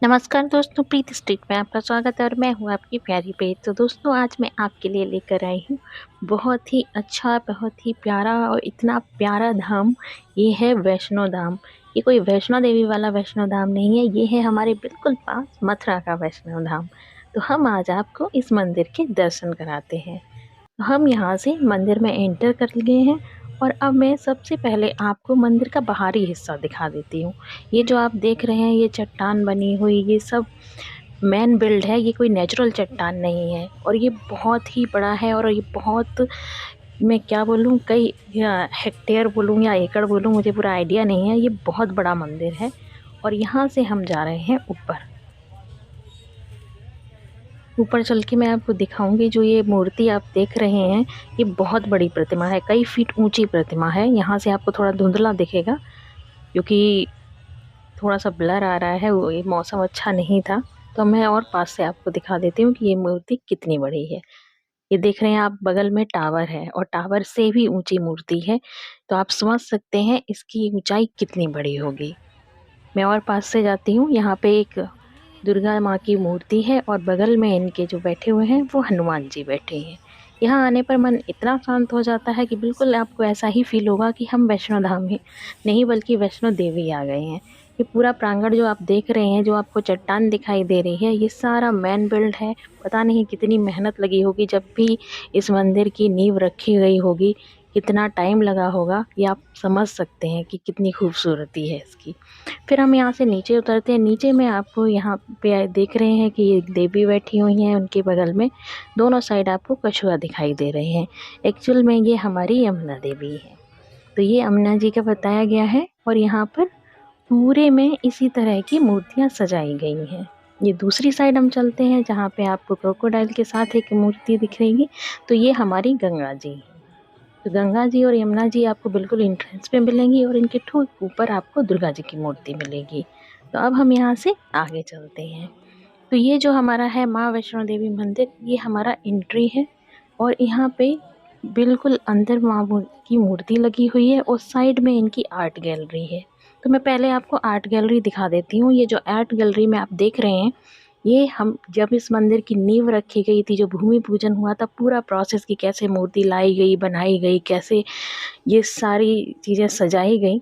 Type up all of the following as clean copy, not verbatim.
नमस्कार दोस्तों, प्रीति स्ट्रीट में आपका स्वागत है और मैं हूँ आपकी प्यारी पेट। तो दोस्तों, आज मैं आपके लिए लेकर आई हूँ बहुत ही अच्छा, बहुत ही प्यारा और इतना प्यारा धाम। ये है वैष्णो धाम। ये कोई वैष्णो देवी वाला वैष्णो धाम नहीं है, ये है हमारे बिल्कुल पास मथुरा का वैष्णो धाम। तो हम आज आपको इस मंदिर के दर्शन कराते हैं। हम यहाँ से मंदिर में एंटर कर गए हैं और अब मैं सबसे पहले आपको मंदिर का बाहरी हिस्सा दिखा देती हूँ। ये जो आप देख रहे हैं, ये चट्टान बनी हुई, ये सब मैन बिल्ड है। ये कोई नेचुरल चट्टान नहीं है और ये बहुत ही बड़ा है। और ये बहुत, मैं क्या बोलूँ, कई हेक्टेयर बोलूँ या एकड़ बोलूँ, मुझे पूरा आइडिया नहीं है। ये बहुत बड़ा मंदिर है और यहाँ से हम जा रहे हैं ऊपर। ऊपर चल के मैं आपको दिखाऊंगी। जो ये मूर्ति आप देख रहे हैं, ये बहुत बड़ी प्रतिमा है, कई फीट ऊंची प्रतिमा है। यहाँ से आपको थोड़ा धुंधला दिखेगा क्योंकि थोड़ा सा ब्लर आ रहा है, वो ये मौसम अच्छा नहीं था। तो मैं और पास से आपको दिखा देती हूँ कि ये मूर्ति कितनी बड़ी है। ये देख रहे हैं आप, बगल में टावर है और टावर से भी ऊंची मूर्ति है। तो आप समझ सकते हैं इसकी ऊंचाई कितनी बड़ी होगी। मैं और पास से जाती हूँ। यहाँ पे एक दुर्गा माँ की मूर्ति है और बगल में इनके जो बैठे हुए हैं वो हनुमान जी बैठे हैं। यहाँ आने पर मन इतना शांत हो जाता है कि बिल्कुल आपको ऐसा ही फील होगा कि हम वैष्णो धाम ही नहीं बल्कि वैष्णो देवी आ गए हैं। ये पूरा प्रांगण जो आप देख रहे हैं, जो आपको चट्टान दिखाई दे रही है, ये सारा मैन बिल्ड है। पता नहीं कितनी मेहनत लगी होगी जब भी इस मंदिर की नींव रखी गई होगी, कितना टाइम लगा होगा। ये आप समझ सकते हैं कि कितनी खूबसूरती है इसकी। फिर हम यहाँ से नीचे उतरते हैं। नीचे में आपको यहाँ पे देख रहे हैं कि एक देवी बैठी हुई हैं, उनके बगल में दोनों साइड आपको कछुआ दिखाई दे रहे हैं। एक्चुअल में ये हमारी यमुना देवी है। तो ये यमुना जी का बताया गया है और यहाँ पर पूरे में इसी तरह की मूर्तियाँ सजाई गई हैं। ये दूसरी साइड हम चलते हैं जहाँ पे आपको क्रोकोडाइल के साथ एक मूर्ति दिख रही है। तो ये हमारी गंगा जी है। तो गंगा जी और यमुना जी आपको बिल्कुल एंट्रेंस पे मिलेंगी और इनके ठीक ऊपर आपको दुर्गा जी की मूर्ति मिलेगी। तो अब हम यहाँ से आगे चलते हैं। तो ये जो हमारा है माँ वैष्णो देवी मंदिर, ये हमारा एंट्री है और यहाँ पे बिल्कुल अंदर माँ की मूर्ति लगी हुई है और साइड में इनकी आर्ट गैलरी है। तो मैं पहले आपको आर्ट गैलरी दिखा देती हूँ। ये जो आर्ट गैलरी में आप देख रहे हैं, ये हम जब इस मंदिर की नींव रखी गई थी, जो भूमि पूजन हुआ था, पूरा प्रोसेस की कैसे मूर्ति लाई गई, बनाई गई, कैसे ये सारी चीज़ें सजाई गई,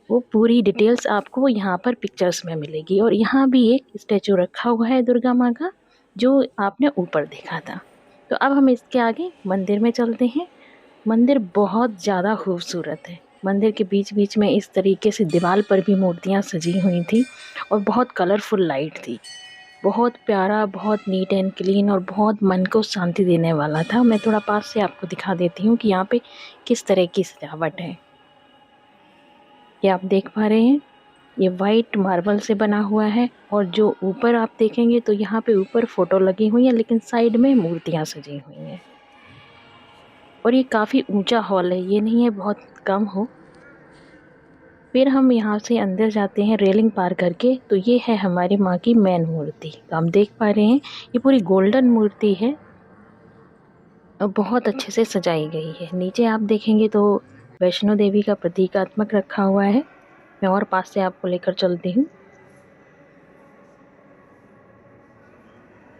वो पूरी डिटेल्स आपको यहाँ पर पिक्चर्स में मिलेगी। और यहाँ भी एक स्टैचू रखा हुआ है दुर्गा माँ का, जो आपने ऊपर देखा था। तो अब हम इसके आगे मंदिर में चलते हैं। मंदिर बहुत ज़्यादा खूबसूरत है। मंदिर के बीच बीच में इस तरीके से दीवार पर भी मूर्तियाँ सजी हुई थी और बहुत कलरफुल लाइट थी। बहुत प्यारा, बहुत नीट एंड क्लीन और बहुत मन को शांति देने वाला था। मैं थोड़ा पास से आपको दिखा देती हूँ कि यहाँ पे किस तरह की सजावट है। ये आप देख पा रहे हैं, ये वाइट मार्बल से बना हुआ है और जो ऊपर आप देखेंगे तो यहाँ पे ऊपर फोटो लगी हुई है, लेकिन साइड में मूर्तियाँ सजी हुई हैं। और ये काफ़ी ऊंचा हॉल है, ये नहीं है बहुत कम हो। फिर हम यहाँ से अंदर जाते हैं रेलिंग पार करके। तो ये है हमारी माँ की मेन मूर्ति। तो हम देख पा रहे हैं, ये पूरी गोल्डन मूर्ति है और बहुत अच्छे से सजाई गई है। नीचे आप देखेंगे तो वैष्णो देवी का प्रतीकात्मक रखा हुआ है। मैं और पास से आपको लेकर चलती हूँ।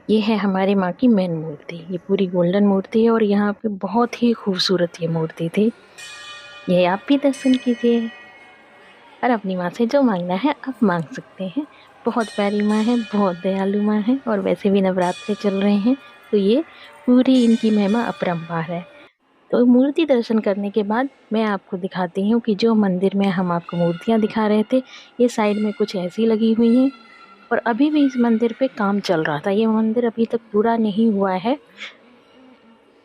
ये है हमारी माँ की मेन मूर्ति। ये पूरी गोल्डन मूर्ति है और यहाँ पे बहुत ही खूबसूरत ये मूर्ति थी। ये आप भी दर्शन कीजिए और अपनी माँ से जो मांगना है आप मांग सकते हैं। बहुत प्यारी माँ है, बहुत दयालु माँ है और वैसे भी नवरात्रे चल रहे हैं, तो ये पूरी इनकी महिमा अपरंपार है। तो मूर्ति दर्शन करने के बाद मैं आपको दिखाती हूँ कि जो मंदिर में हम आपको मूर्तियाँ दिखा रहे थे, ये साइड में कुछ ऐसी लगी हुई हैं और अभी भी इस मंदिर पे काम चल रहा था। ये मंदिर अभी तक पूरा नहीं हुआ है।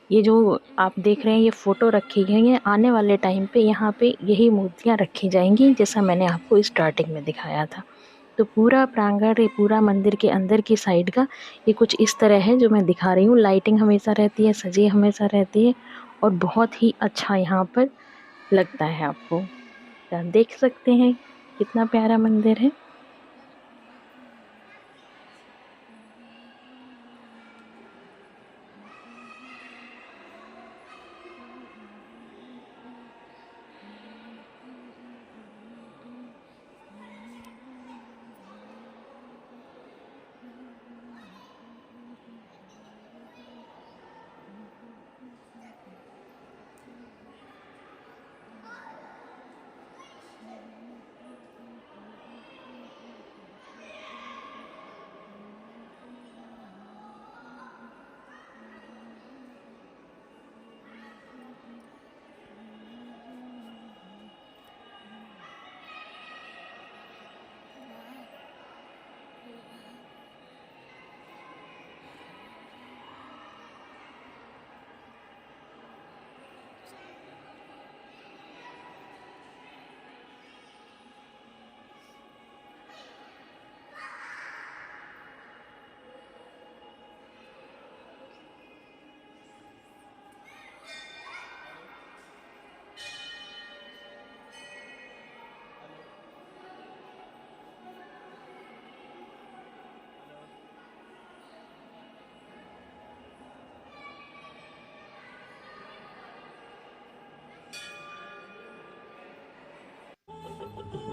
ये जो आप देख रहे हैं, ये फ़ोटो रखी गई हैं। आने वाले टाइम पे यहाँ पे यही मूर्तियाँ रखी जाएंगी, जैसा मैंने आपको स्टार्टिंग में दिखाया था। तो पूरा प्रांगण, ये पूरा मंदिर के अंदर की साइड का ये कुछ इस तरह है जो मैं दिखा रही हूँ। लाइटिंग हमेशा रहती है, सजी हमेशा रहती है और बहुत ही अच्छा यहाँ पर लगता है आपको। तो आप देख सकते हैं कितना प्यारा मंदिर है।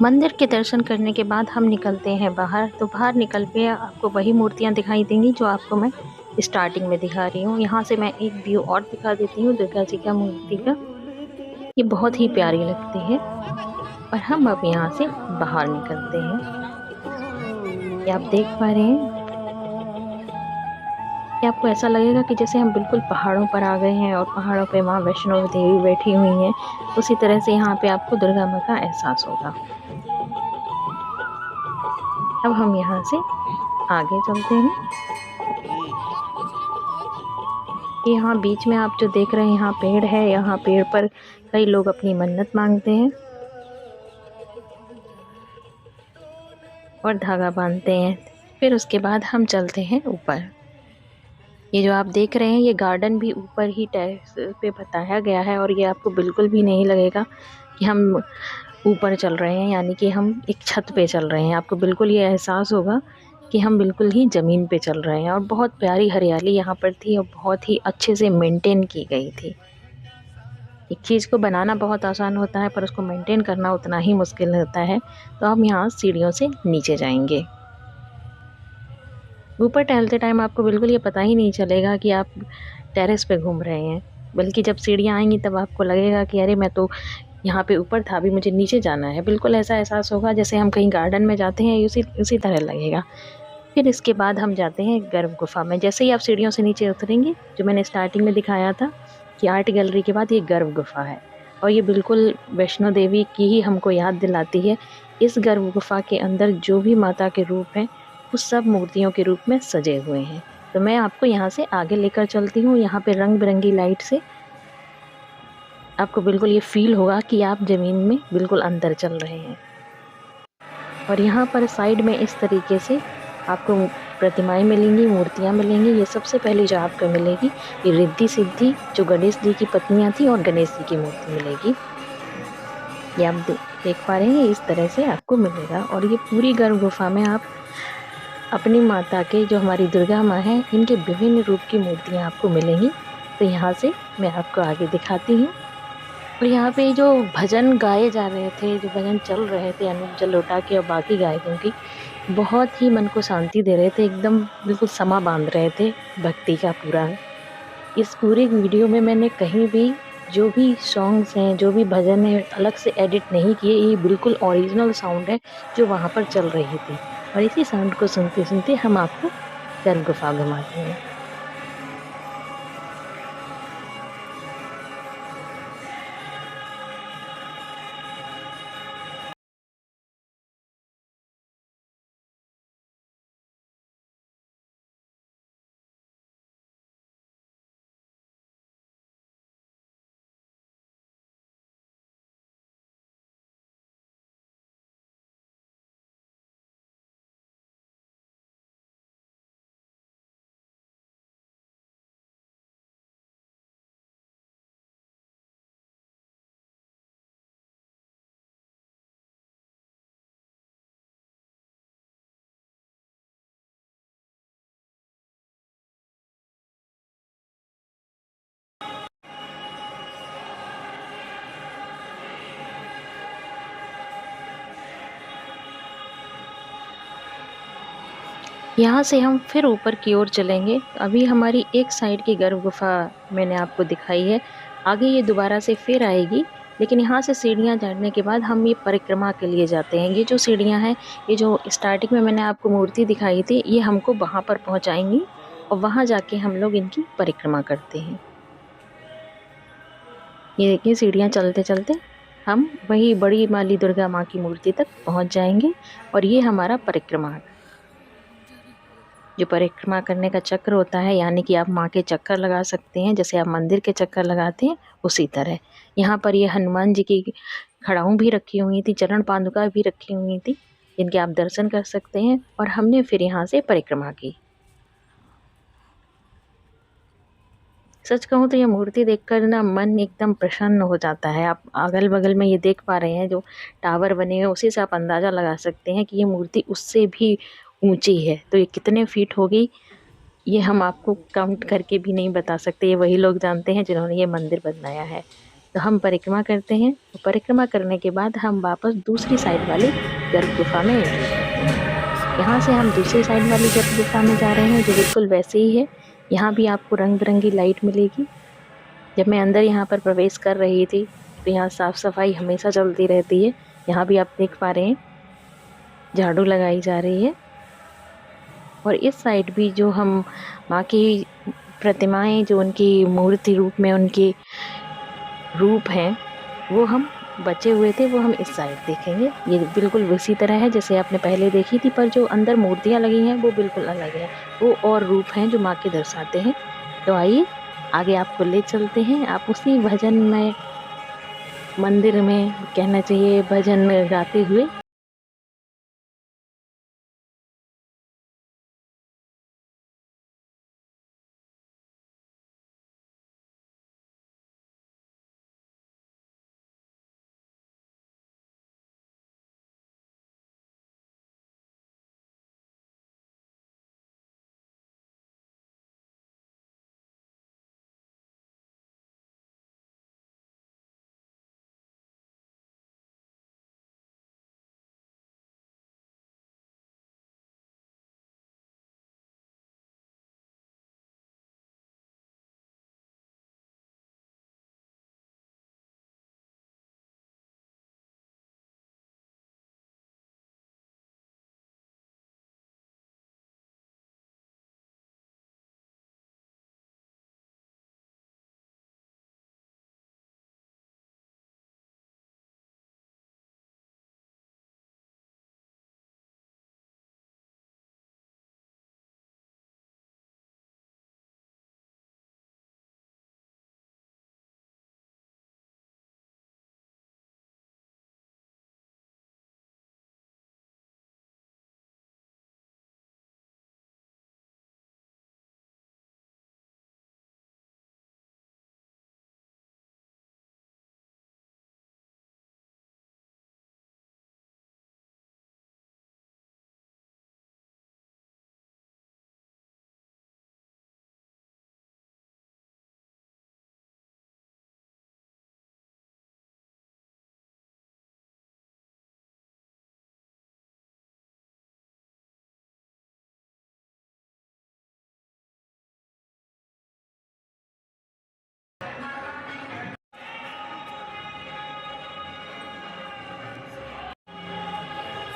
मंदिर के दर्शन करने के बाद हम निकलते हैं बाहर। तो बाहर निकल के आपको वही मूर्तियाँ दिखाई देंगी जो आपको मैं स्टार्टिंग में दिखा रही हूँ। यहाँ से मैं एक व्यू और दिखा देती हूँ दुर्गा जी का मूर्ति का। ये बहुत ही प्यारी लगती है। और हम अब यहाँ से बाहर निकलते हैं। ये आप देख पा रहे हैं कि आपको ऐसा लगेगा कि जैसे हम बिल्कुल पहाड़ों पर आ गए हैं और पहाड़ों पे माँ वैष्णो देवी बैठी हुई हैं। उसी तरह से यहाँ पे आपको दुर्गा माँ का एहसास होगा। अब हम यहाँ से आगे चलते हैं। यहाँ बीच में आप जो देख रहे हैं यहाँ पेड़ है। यहाँ पेड़ पर कई लोग अपनी मन्नत मांगते हैं और धागा बांधते हैं। फिर उसके बाद हम चलते हैं ऊपर। ये जो आप देख रहे हैं ये गार्डन भी ऊपर ही टेरेस पे बताया गया है और ये आपको बिल्कुल भी नहीं लगेगा कि हम ऊपर चल रहे हैं, यानी कि हम एक छत पे चल रहे हैं। आपको बिल्कुल ये एहसास होगा कि हम बिल्कुल ही ज़मीन पे चल रहे हैं। और बहुत प्यारी हरियाली यहाँ पर थी और बहुत ही अच्छे से मेंटेन की गई थी। एक चीज़ को बनाना बहुत आसान होता है पर उसको मेंटेन करना उतना ही मुश्किल होता है। तो हम यहाँ सीढ़ियों से नीचे जाएंगे। ऊपर टहलते टाइम आपको बिल्कुल ये पता ही नहीं चलेगा कि आप टेरेस पे घूम रहे हैं, बल्कि जब सीढ़ियाँ आएंगी तब आपको लगेगा कि अरे मैं तो यहाँ पे ऊपर था, अभी मुझे नीचे जाना है। बिल्कुल ऐसा एहसास होगा जैसे हम कहीं गार्डन में जाते हैं, उसी तरह लगेगा। फिर इसके बाद हम जाते हैं गर्भ गुफा में। जैसे ही आप सीढ़ियों से नीचे उतरेंगे, जो मैंने स्टार्टिंग में दिखाया था कि आर्ट गैलरी के बाद ये गर्भ गुफा है और ये बिल्कुल वैष्णो देवी की ही हमको याद दिलाती है। इस गर्भ गुफा के अंदर जो भी माता के रूप हैं वो सब मूर्तियों के रूप में सजे हुए हैं। तो मैं आपको यहाँ से आगे लेकर चलती हूँ। यहाँ पे रंग बिरंगी लाइट से आपको बिल्कुल ये फील होगा कि आप ज़मीन में बिल्कुल अंदर चल रहे हैं। और यहाँ पर साइड में इस तरीके से आपको प्रतिमाएं मिलेंगी, मूर्तियाँ मिलेंगी। ये सबसे पहले जो आपको मिलेगी ये रिद्धि सिद्धि जो गणेश जी की पत्नियाँ थी और गणेश जी की मूर्ति मिलेगी। ये आप देख पा रहे हैं, इस तरह से आपको मिलेगा। और ये पूरी गर्भ गुफा में आप अपनी माता के जो हमारी दुर्गा माँ हैं इनके विभिन्न रूप की मूर्तियाँ आपको मिलेंगी। तो यहाँ से मैं आपको आगे दिखाती हूँ। और यहाँ पे जो भजन गाए जा रहे थे, जो भजन चल रहे थे अनूप जलोटा के और बाकी गायकों की, बहुत ही मन को शांति दे रहे थे। एकदम बिल्कुल समा बांध रहे थे भक्ति का पूरा। इस पूरे वीडियो में मैंने कहीं भी जो भी सॉन्ग्स हैं, जो भी भजन है, अलग से एडिट नहीं किए। ये बिल्कुल ओरिजिनल साउंड है जो वहाँ पर चल रही थी। और इसी साउंड को सुनते सुनते हम आपको गर्भ गुफा घुमाते हैं। यहाँ से हम फिर ऊपर की ओर चलेंगे। अभी हमारी एक साइड की गर्भ गुफा मैंने आपको दिखाई है, आगे ये दोबारा से फिर आएगी। लेकिन यहाँ से सीढ़ियाँ चढ़ने के बाद हम ये परिक्रमा के लिए जाते हैं। ये जो सीढ़ियाँ हैं, ये जो स्टार्टिंग में मैंने आपको मूर्ति दिखाई थी, ये हमको वहाँ पर पहुँचाएंगी और वहाँ जाके हम लोग इनकी परिक्रमा करते हैं। ये देखिए सीढ़ियाँ चलते चलते हम वही बड़ी माली दुर्गा माँ की मूर्ति तक पहुँच जाएंगे। और ये हमारा परिक्रमा, जो परिक्रमा करने का चक्र होता है, यानी कि आप माँ के चक्कर लगा सकते हैं जैसे आप मंदिर के चक्कर लगाते हैं, उसी तरह यहाँ पर ये हनुमान जी की खड़ाऊँ भी रखी हुई थी, चरण पादुका भी रखी हुई थी, जिनके आप दर्शन कर सकते हैं। और हमने फिर यहाँ से परिक्रमा की। सच कहूँ तो ये मूर्ति देखकर ना मन एकदम प्रसन्न हो जाता है। आप अगल बगल में ये देख पा रहे हैं जो टावर बने हुए, उसी से आप अंदाज़ा लगा सकते हैं कि ये मूर्ति उससे भी ऊंची है। तो ये कितने फीट होगी ये हम आपको काउंट करके भी नहीं बता सकते। ये वही लोग जानते हैं जिन्होंने ये मंदिर बनाया है। तो हम परिक्रमा करते हैं। तो परिक्रमा करने के बाद हम वापस दूसरी साइड वाली गर्भ गुफा में एंट्री करते हैं। यहाँ से हम दूसरी साइड वाली गर्भ गुफा में जा रहे हैं, जो बिल्कुल वैसे ही है। यहाँ भी आपको रंग बिरंगी लाइट मिलेगी। जब मैं अंदर यहाँ पर प्रवेश कर रही थी तो यहाँ साफ़ सफाई हमेशा चलती रहती है। यहाँ भी आप देख पा रहे हैं झाड़ू लगाई जा रही है। और इस साइड भी जो हम माँ की प्रतिमाएं, जो उनकी मूर्ति रूप में उनके रूप हैं, वो हम बचे हुए थे, वो हम इस साइड देखेंगे। ये बिल्कुल उसी तरह है जैसे आपने पहले देखी थी, पर जो अंदर मूर्तियाँ लगी हैं वो बिल्कुल अलग है। वो और रूप हैं जो माँ के दर्शाते हैं। तो आइए आगे आपको ले चलते हैं। आप उसी भजन में, मंदिर में कहना चाहिए, भजन गाते हुए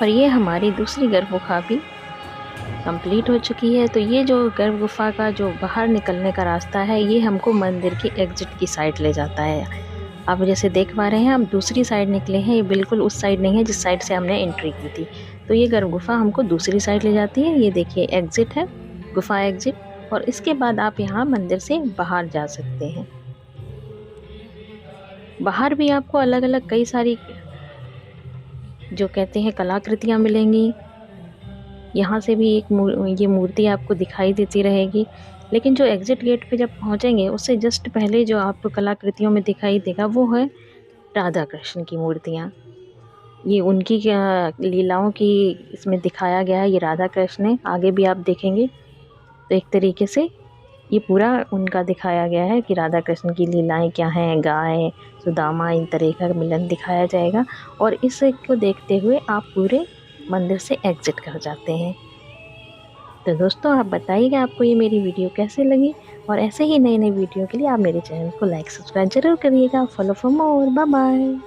और ये हमारी दूसरी गर्भ गुफा भी कंप्लीट हो चुकी है। तो ये जो गर्भ गुफा का जो बाहर निकलने का रास्ता है, ये हमको मंदिर की एग्जिट की साइड ले जाता है। आप जैसे देख पा रहे हैं, हम दूसरी साइड निकले हैं। ये बिल्कुल उस साइड नहीं है जिस साइड से हमने एंट्री की थी। तो ये गर्भ गुफा हमको दूसरी साइड ले जाती है। ये देखिए एग्जिट है, गुफा एग्जिट। और इसके बाद आप यहाँ मंदिर से बाहर जा सकते हैं। बाहर भी आपको अलग अलग कई सारी जो कहते हैं कलाकृतियाँ मिलेंगी। यहाँ से भी ये मूर्ति आपको दिखाई देती रहेगी। लेकिन जो एग्ज़िट गेट पे जब पहुँचेंगे, उससे जस्ट पहले जो आपको कलाकृतियों में दिखाई देगा वो है राधा कृष्ण की मूर्तियाँ। ये उनकी लीलाओं की इसमें दिखाया गया है। ये राधा कृष्ण है। आगे भी आप देखेंगे तो एक तरीके से ये पूरा उनका दिखाया गया है कि राधा कृष्ण की लीलाएं क्या हैं, गाय सुदामा, इन तरह का मिलन दिखाया जाएगा। और इसको देखते हुए आप पूरे मंदिर से एग्ज़िट कर जाते हैं। तो दोस्तों, आप बताइएगा आपको ये मेरी वीडियो कैसे लगी। और ऐसे ही नए नए वीडियो के लिए आप मेरे चैनल को लाइक सब्सक्राइब ज़रूर करिएगा। Follow for more. Bye bye.